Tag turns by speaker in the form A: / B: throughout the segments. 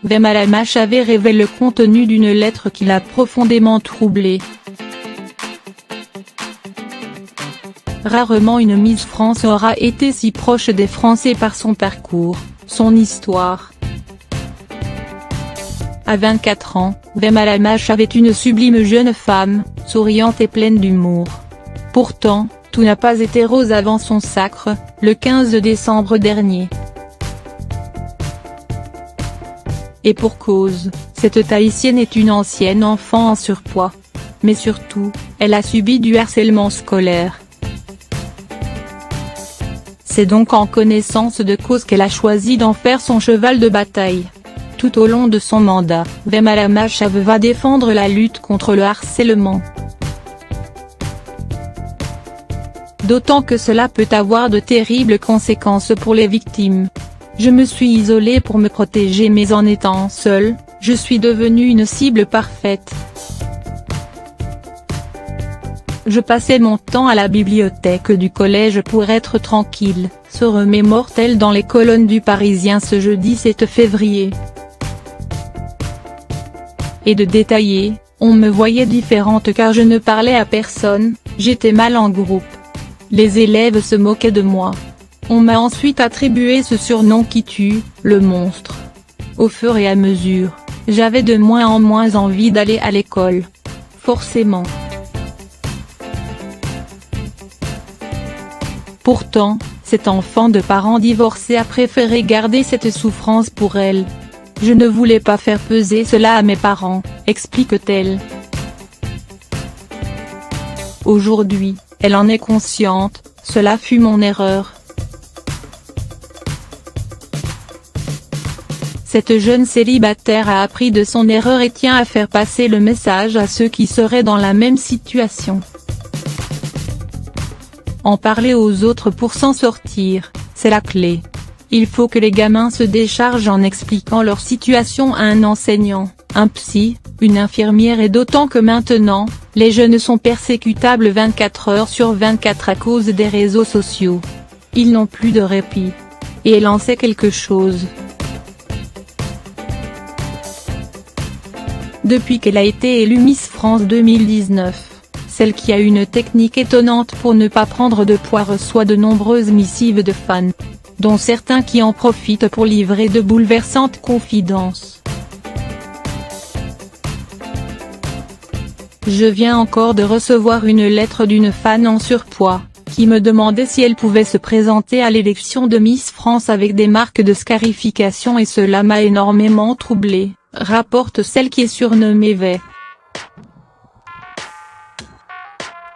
A: Vem Alamash avait révélé le contenu d'une lettre qui l'a profondément troublé. Rarement une Miss France aura été si proche des Français par son parcours, son histoire. À 24 ans, Vem Alamash avait une sublime jeune femme, souriante et pleine d'humour. Pourtant, tout n'a pas été rose avant son sacre, le 15 décembre dernier. Et pour cause, cette Tahitienne est une ancienne enfant en surpoids. Mais surtout, elle a subi du harcèlement scolaire. C'est donc en connaissance de cause qu'elle a choisi d'en faire son cheval de bataille. Tout au long de son mandat, Vem Alamash va défendre la lutte contre le harcèlement. D'autant que cela peut avoir de terribles conséquences pour les victimes. Je me suis isolée pour me protéger, mais en étant seule, je suis devenue une cible parfaite. Je passais mon temps à la bibliothèque du collège pour être tranquille, se remémore-t-elle dans les colonnes du Parisien ce jeudi 7 février. Et de détailler, on me voyait différente car je ne parlais à personne, j'étais mal en groupe. Les élèves se moquaient de moi. On m'a ensuite attribué ce surnom qui tue, le monstre. Au fur et à mesure, j'avais de moins en moins envie d'aller à l'école. Forcément. Pourtant, cette enfant de parents divorcés a préféré garder cette souffrance pour elle. Je ne voulais pas faire peser cela à mes parents, explique-t-elle. Aujourd'hui, elle en est consciente, cela fut mon erreur. Cette jeune célibataire a appris de son erreur et tient à faire passer le message à ceux qui seraient dans la même situation. En parler aux autres pour s'en sortir, c'est la clé. Il faut que les gamins se déchargent en expliquant leur situation à un enseignant, un psy, une infirmière, et d'autant que maintenant, les jeunes sont persécutables 24 heures sur 24 à cause des réseaux sociaux. Ils n'ont plus de répit. Et elle en sait quelque chose. Depuis qu'elle a été élue Miss France 2019, celle qui a une technique étonnante pour ne pas prendre de poids reçoit de nombreuses missives de fans, dont certains qui en profitent pour livrer de bouleversantes confidences. Je viens encore de recevoir une lettre d'une fan en surpoids, qui me demandait si elle pouvait se présenter à l'élection de Miss France avec des marques de scarification, et cela m'a énormément troublée, rapporte celle qui est surnommée V.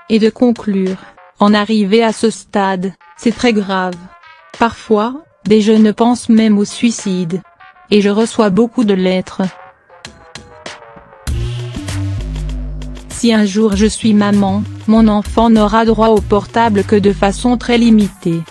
A: Et de conclure, en arriver à ce stade, c'est très grave. Parfois, des jeunes pensent même au suicide. Et je reçois beaucoup de lettres. Si un jour je suis maman, mon enfant n'aura droit au portable que de façon très limitée.